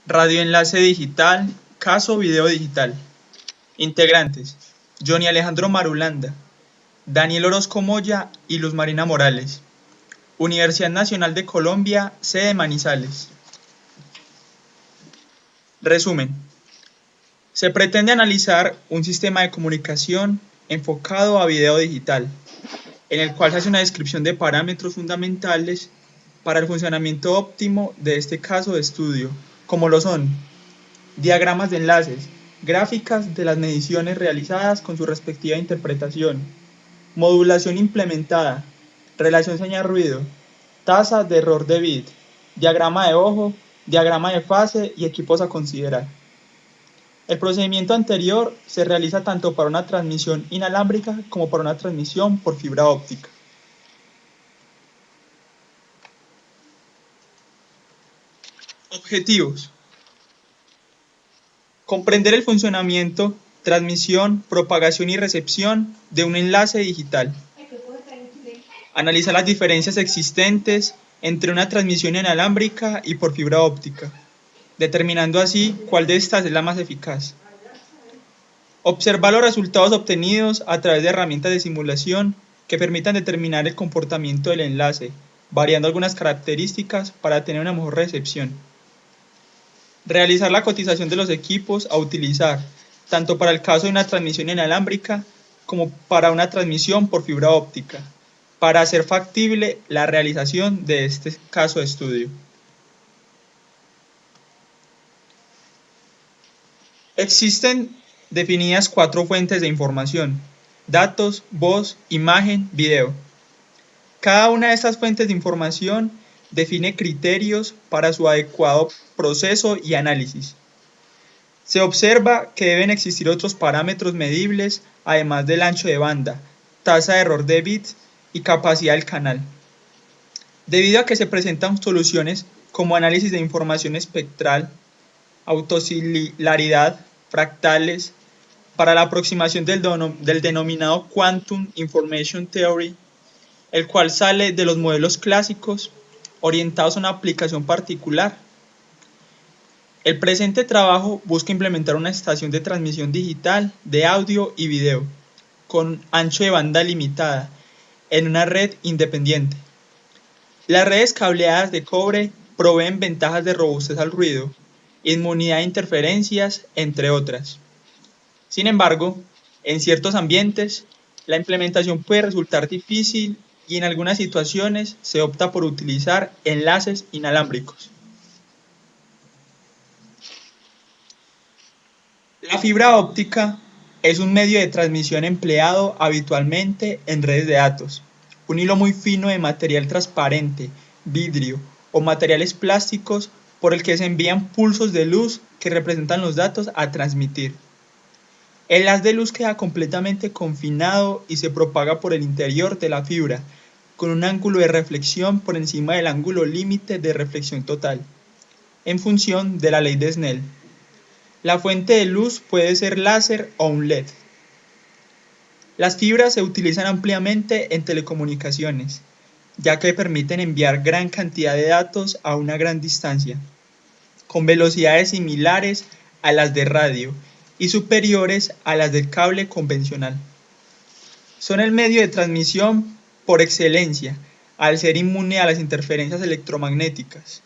Radioenlace digital, caso video digital. Integrantes: Johnny Alejandro Marulanda, Daniel Orozco Moya y Luz Marina Morales. Universidad Nacional de Colombia, sede Manizales. Resumen: se pretende analizar un sistema de comunicación enfocado a video digital, en el cual se hace una descripción de parámetros fundamentales para el funcionamiento óptimo de este caso de estudio, como lo son diagramas de enlaces, gráficas de las mediciones realizadas con su respectiva interpretación, modulación implementada, relación señal-ruido, tasa de error de bit, diagrama de ojo, diagrama de fase y equipos a considerar. El procedimiento anterior se realiza tanto para una transmisión inalámbrica como para una transmisión por fibra óptica. Objetivos: comprender el funcionamiento, transmisión, propagación y recepción de un enlace digital. Analizar las diferencias existentes entre una transmisión inalámbrica y por fibra óptica, determinando así cuál de estas es la más eficaz. Observar los resultados obtenidos a través de herramientas de simulación que permitan determinar el comportamiento del enlace, variando algunas características para tener una mejor recepción. Realizar la cotización de los equipos a utilizar, tanto para el caso de una transmisión inalámbrica como para una transmisión por fibra óptica, para hacer factible la realización de este caso de estudio. Existen definidas 4 fuentes de información: datos, voz, imagen, video. Cada una de estas fuentes de información define criterios para su adecuado proceso y análisis. Se observa que deben existir otros parámetros medibles además del ancho de banda, tasa de error de bits y capacidad del canal. Debido a que se presentan soluciones como análisis de información espectral, autosimilaridad, fractales, para la aproximación del denominado Quantum Information Theory, el cual sale de los modelos clásicos orientados a una aplicación particular. El presente trabajo busca implementar una estación de transmisión digital de audio y video con ancho de banda limitada en una red independiente. Las redes cableadas de cobre proveen ventajas de robustez al ruido, inmunidad a interferencias, entre otras. Sin embargo, en ciertos ambientes, la implementación puede resultar difícil y en algunas situaciones se opta por utilizar enlaces inalámbricos. La fibra óptica es un medio de transmisión empleado habitualmente en redes de datos. Un hilo muy fino de material transparente, vidrio o materiales plásticos por el que se envían pulsos de luz que representan los datos a transmitir. El haz de luz queda completamente confinado y se propaga por el interior de la fibra, con un ángulo de reflexión por encima del ángulo límite de reflexión total, en función de la ley de Snell. La fuente de luz puede ser láser o un LED. Las fibras se utilizan ampliamente en telecomunicaciones, ya que permiten enviar gran cantidad de datos a una gran distancia, con velocidades similares a las de radio y superiores a las del cable convencional. Son el medio de transmisión por excelencia, al ser inmune a las interferencias electromagnéticas.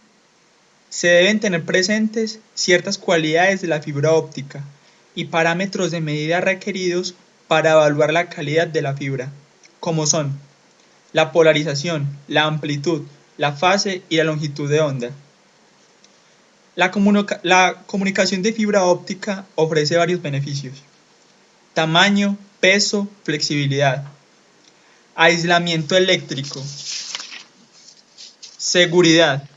Se deben tener presentes ciertas cualidades de la fibra óptica y parámetros de medida requeridos para evaluar la calidad de la fibra, como son la polarización, la amplitud, la fase y la longitud de onda. La comunicación de fibra óptica ofrece varios beneficios: tamaño, peso, flexibilidad, aislamiento eléctrico, seguridad,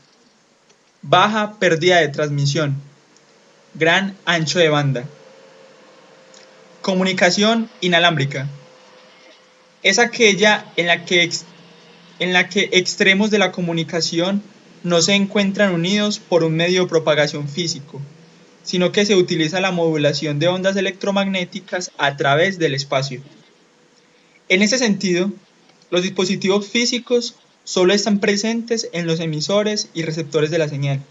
baja pérdida de transmisión, gran ancho de banda. Comunicación inalámbrica es aquella en la que extremos de la comunicación no se encuentran unidos por un medio de propagación físico, sino que se utiliza la modulación de ondas electromagnéticas a través del espacio. En ese sentido, los dispositivos físicos solo están presentes en los emisores y receptores de la señal.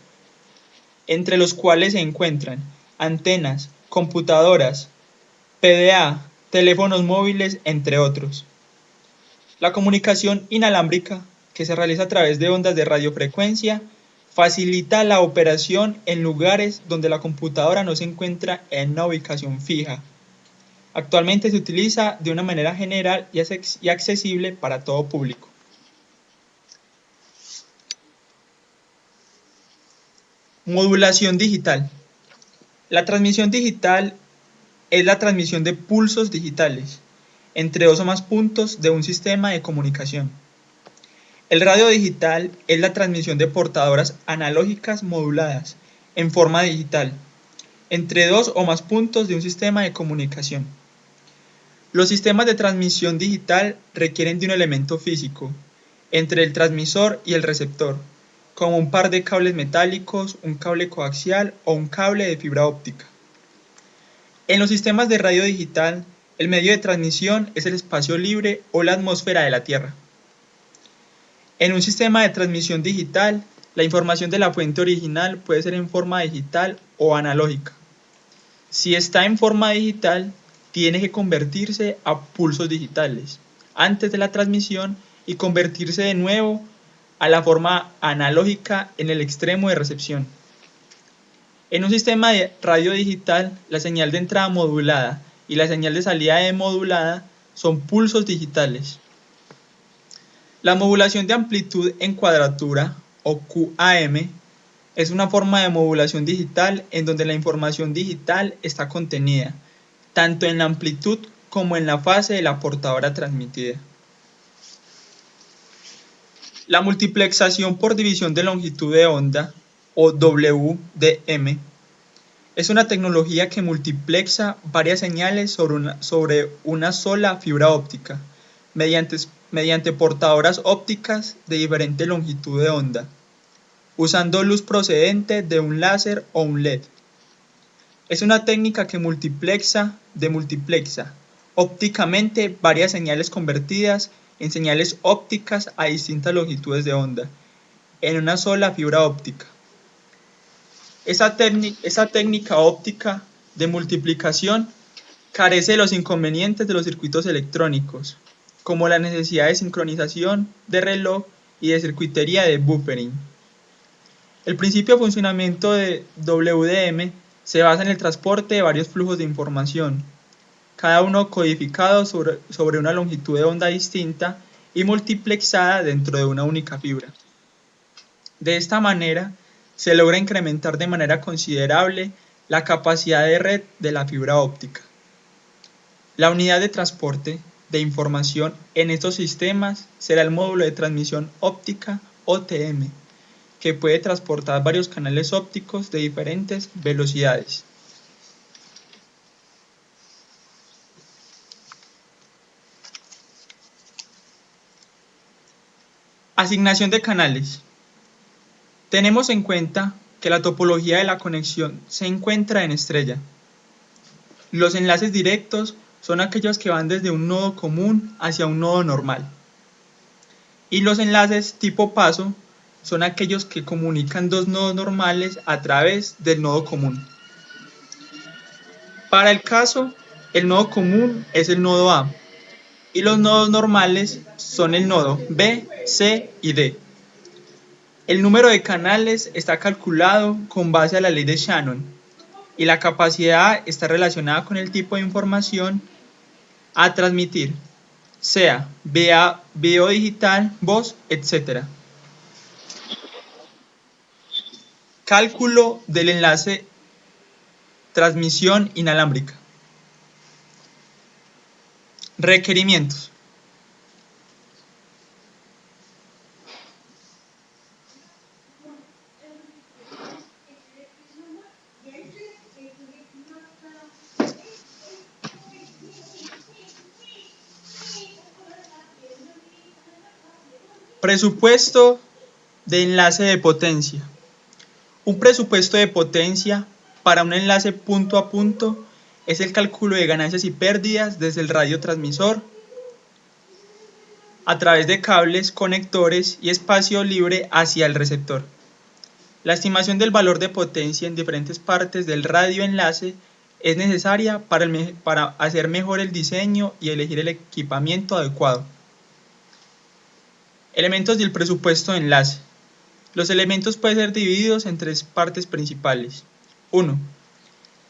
entre los cuales se encuentran antenas, computadoras, PDA, teléfonos móviles, entre otros. La comunicación inalámbrica, que se realiza a través de ondas de radiofrecuencia, facilita la operación en lugares donde la computadora no se encuentra en una ubicación fija. Actualmente se utiliza de una manera general y accesible para todo público. Modulación digital. La transmisión digital es la transmisión de pulsos digitales entre dos o más puntos de un sistema de comunicación. El radio digital es la transmisión de portadoras analógicas moduladas en forma digital entre dos o más puntos de un sistema de comunicación. Los sistemas de transmisión digital requieren de un elemento físico entre el transmisor y el receptor, como un par de cables metálicos, un cable coaxial o un cable de fibra óptica. En los sistemas de radio digital, el medio de transmisión es el espacio libre o la atmósfera de la Tierra. En un sistema de transmisión digital, la información de la fuente original puede ser en forma digital o analógica. Si está en forma digital, tiene que convertirse a pulsos digitales antes de la transmisión y convertirse de nuevo a la forma analógica en el extremo de recepción. En un sistema de radio digital, la señal de entrada modulada y la señal de salida demodulada son pulsos digitales. La modulación de amplitud en cuadratura, o QAM, es una forma de modulación digital en donde la información digital está contenida, tanto en la amplitud como en la fase de la portadora transmitida. La multiplexación por división de longitud de onda, o WDM, es una tecnología que multiplexa varias señales sobre una sola fibra óptica, mediante portadoras ópticas de diferente longitud de onda, usando luz procedente de un láser o un LED. Es una técnica que multiplexa ópticamente varias señales convertidas en señales ópticas a distintas longitudes de onda, en una sola fibra óptica. Esa técnica óptica de multiplicación carece de los inconvenientes de los circuitos electrónicos, como la necesidad de sincronización de reloj y de circuitería de buffering. El principio de funcionamiento de WDM se basa en el transporte de varios flujos de información, cada uno codificado sobre una longitud de onda distinta y multiplexada dentro de una única fibra. De esta manera, se logra incrementar de manera considerable la capacidad de red de la fibra óptica. La unidad de transporte de información en estos sistemas será el módulo de transmisión óptica OTM, que puede transportar varios canales ópticos de diferentes velocidades. Asignación de canales. Tenemos en cuenta que la topología de la conexión se encuentra en estrella. Los enlaces directos son aquellos que van desde un nodo común hacia un nodo normal. Y los enlaces tipo paso son aquellos que comunican dos nodos normales a través del nodo común. Para el caso, el nodo común es el nodo A y los nodos normales son el nodo B, C y D. El número de canales está calculado con base a la ley de Shannon y la capacidad está relacionada con el tipo de información a transmitir, sea video digital, voz, etc. Cálculo del enlace transmisión inalámbrica. Requerimientos. Presupuesto de enlace de potencia. Un presupuesto de potencia para un enlace punto a punto es el cálculo de ganancias y pérdidas desde el radiotransmisor a través de cables, conectores y espacio libre hacia el receptor. La estimación del valor de potencia en diferentes partes del radioenlace es necesaria para hacer mejor el diseño y elegir el equipamiento adecuado. Elementos del presupuesto de enlace. Los elementos pueden ser divididos en tres partes principales. 1.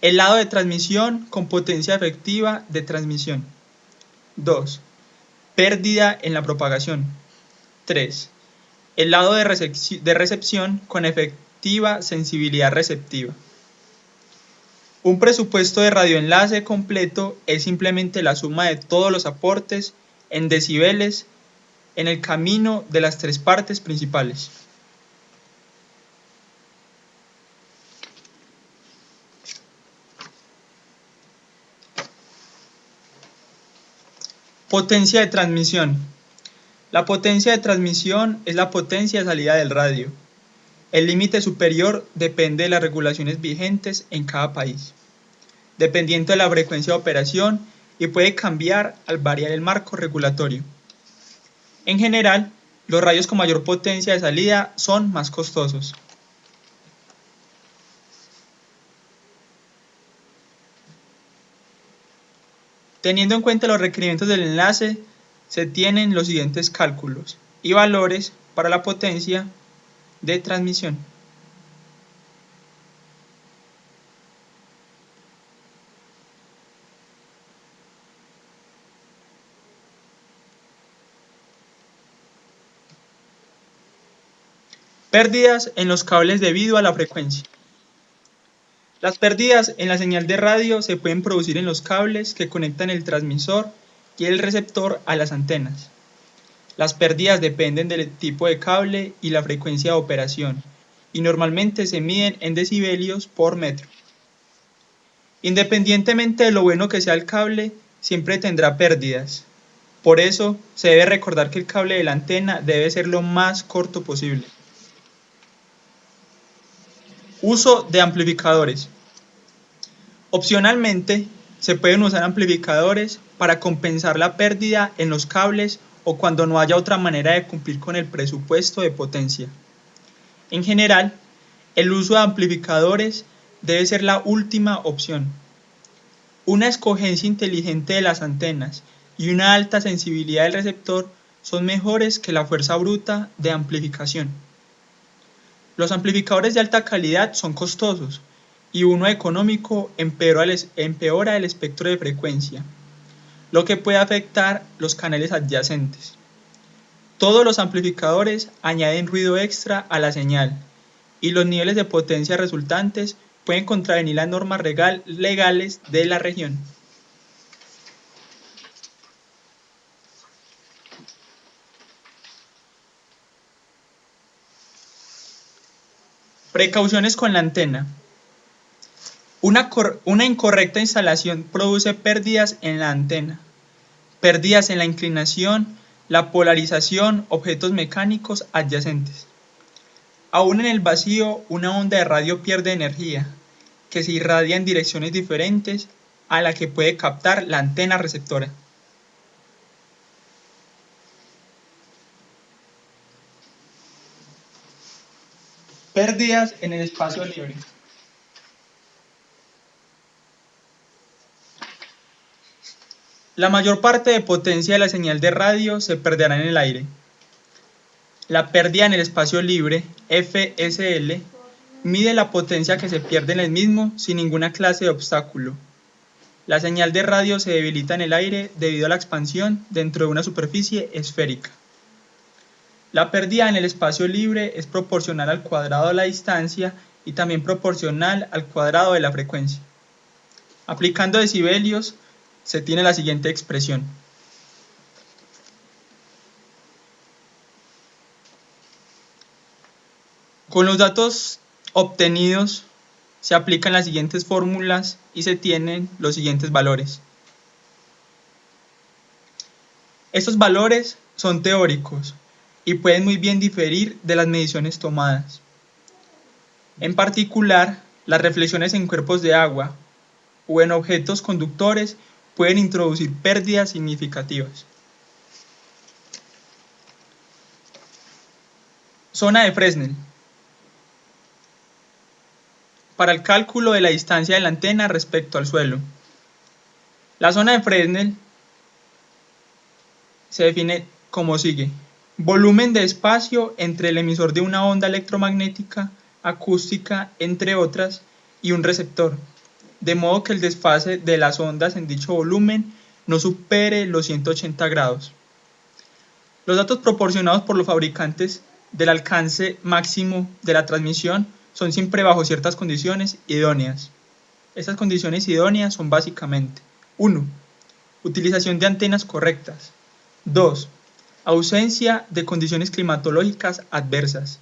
El lado de transmisión con potencia efectiva de transmisión. 2. Pérdida en la propagación. 3. El lado de recepción con efectiva sensibilidad receptiva. Un presupuesto de radioenlace completo es simplemente la suma de todos los aportes en decibeles en el camino de las tres partes principales. Potencia de transmisión. La potencia de transmisión es la potencia de salida del radio. El límite superior depende de las regulaciones vigentes en cada país, dependiendo de la frecuencia de operación, y puede cambiar al variar el marco regulatorio. En general, los radios con mayor potencia de salida son más costosos. Teniendo en cuenta los requerimientos del enlace, se tienen los siguientes cálculos y valores para la potencia de transmisión. Pérdidas en los cables debido a la frecuencia. Las pérdidas en la señal de radio se pueden producir en los cables que conectan el transmisor y el receptor a las antenas. Las pérdidas dependen del tipo de cable y la frecuencia de operación, y normalmente se miden en decibelios por metro. Independientemente de lo bueno que sea el cable, siempre tendrá pérdidas. Por eso, se debe recordar que el cable de la antena debe ser lo más corto posible. Uso de amplificadores. Opcionalmente, se pueden usar amplificadores para compensar la pérdida en los cables o cuando no haya otra manera de cumplir con el presupuesto de potencia. En general, el uso de amplificadores debe ser la última opción. Una escogencia inteligente de las antenas y una alta sensibilidad del receptor son mejores que la fuerza bruta de amplificación. Los amplificadores de alta calidad son costosos y uno económico empeora el espectro de frecuencia, lo que puede afectar los canales adyacentes. Todos los amplificadores añaden ruido extra a la señal y los niveles de potencia resultantes pueden contravenir las normas legales de la región. Precauciones con la antena. Una incorrecta instalación produce pérdidas en la antena, pérdidas en la inclinación, la polarización, objetos mecánicos adyacentes. Aún en el vacío, una onda de radio pierde energía, que se irradia en direcciones diferentes a la que puede captar la antena receptora. Pérdidas en el espacio libre. La mayor parte de potencia de la señal de radio se perderá en el aire. La pérdida en el espacio libre, FSL, mide la potencia que se pierde en el mismo sin ninguna clase de obstáculo. La señal de radio se debilita en el aire debido a la expansión dentro de una superficie esférica. La pérdida en el espacio libre es proporcional al cuadrado de la distancia y también proporcional al cuadrado de la frecuencia. Aplicando decibelios, se tiene la siguiente expresión. Con los datos obtenidos se aplican las siguientes fórmulas y se tienen los siguientes valores. Estos valores son teóricos y pueden muy bien diferir de las mediciones tomadas. En particular, las reflexiones en cuerpos de agua o en objetos conductores pueden introducir pérdidas significativas. Zona de Fresnel. para el cálculo de la distancia de la antena respecto al suelo. La zona de Fresnel se define como sigue: volumen de espacio entre el emisor de una onda electromagnética, acústica, entre otras, y un receptor, de modo que el desfase de las ondas en dicho volumen no supere los 180 grados. Los datos proporcionados por los fabricantes del alcance máximo de la transmisión son siempre bajo ciertas condiciones idóneas. Estas condiciones idóneas son básicamente: 1. Utilización de antenas correctas. 2. Ausencia de condiciones climatológicas adversas.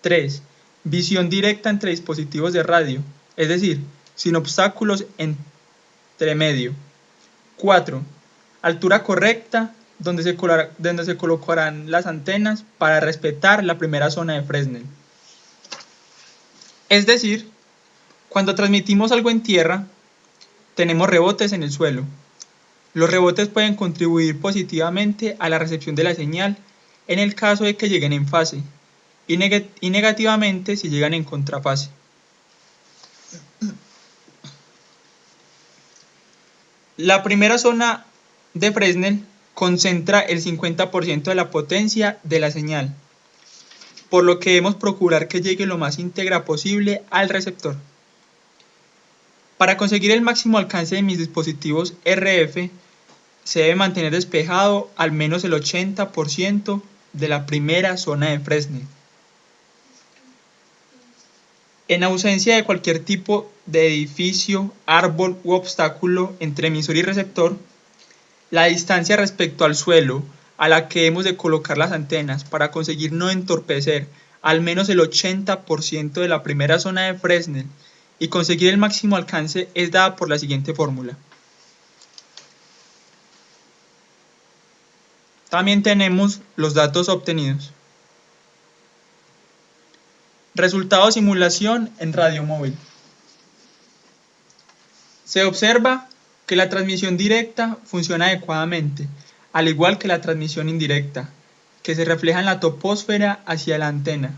3. Visión directa entre dispositivos de radio, es decir, sin obstáculos entre medio. 4. Altura correcta donde se colocarán las antenas para respetar la primera zona de Fresnel. Es decir, cuando transmitimos algo en tierra, tenemos rebotes en el suelo. Los rebotes pueden contribuir positivamente a la recepción de la señal en el caso de que lleguen en fase, y negativamente si llegan en contrafase. La primera zona de Fresnel concentra el 50% de la potencia de la señal, por lo que debemos procurar que llegue lo más íntegra posible al receptor. Para conseguir el máximo alcance de mis dispositivos RF, se debe mantener despejado al menos el 80% de la primera zona de Fresnel. En ausencia de cualquier tipo de edificio, árbol u obstáculo entre emisor y receptor, la distancia respecto al suelo a la que hemos de colocar las antenas para conseguir no entorpecer al menos el 80% de la primera zona de Fresnel y conseguir el máximo alcance es dada por la siguiente fórmula. También tenemos los datos obtenidos. Resultado de simulación en radio móvil. Se observa que la transmisión directa funciona adecuadamente, al igual que la transmisión indirecta, que se refleja en la troposfera hacia la antena,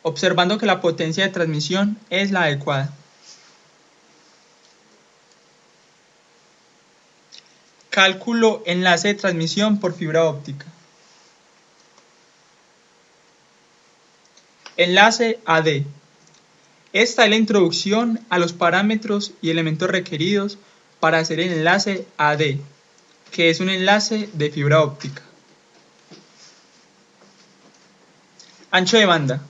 observando que la potencia de transmisión es la adecuada. Cálculo enlace de transmisión por fibra óptica. Enlace AD. Esta es la introducción a los parámetros y elementos requeridos para hacer el enlace AD, que es un enlace de fibra óptica. Ancho de banda.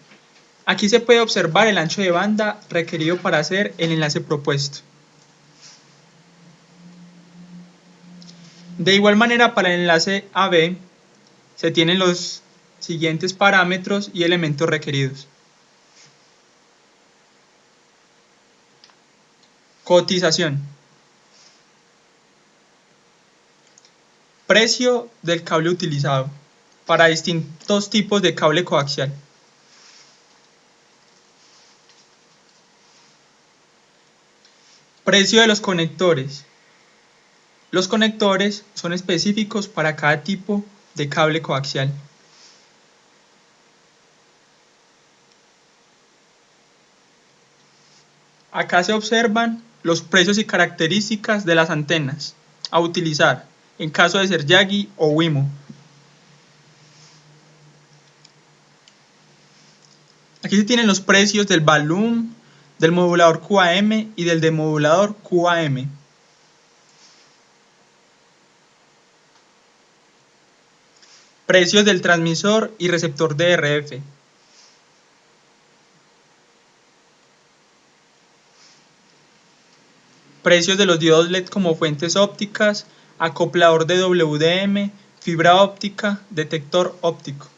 Aquí se puede observar el ancho de banda requerido para hacer el enlace propuesto. De igual manera, para el enlace AB se tienen los siguientes parámetros y elementos requeridos. Cotización. Precio del cable utilizado para distintos tipos de cable coaxial. Precio de los conectores. Los conectores son específicos para cada tipo de cable coaxial. Acá se observan los precios y características de las antenas a utilizar en caso de ser Yagi o Wimo. Aquí se tienen los precios del balloon, del modulador QAM y del demodulador QAM. Precios del transmisor y receptor de RF. Precios de los diodos LED como fuentes ópticas, acoplador de WDM, fibra óptica, detector óptico.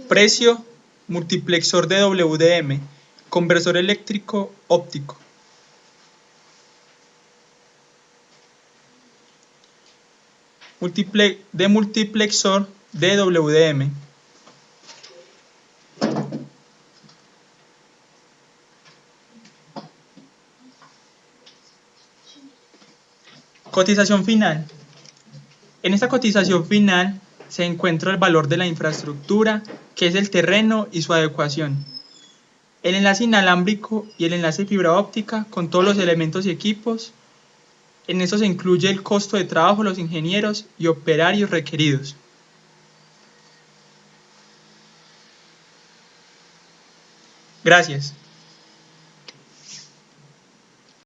Precio, multiplexor de WDM, conversor eléctrico óptico. Multiplexor de WDM. Cotización final. En esta cotización final se encuentra el valor de la infraestructura qué es el terreno y su adecuación. El enlace inalámbrico y el enlace de fibra óptica con todos los elementos y equipos. En eso se incluye el costo de trabajo de los ingenieros y operarios requeridos. Gracias.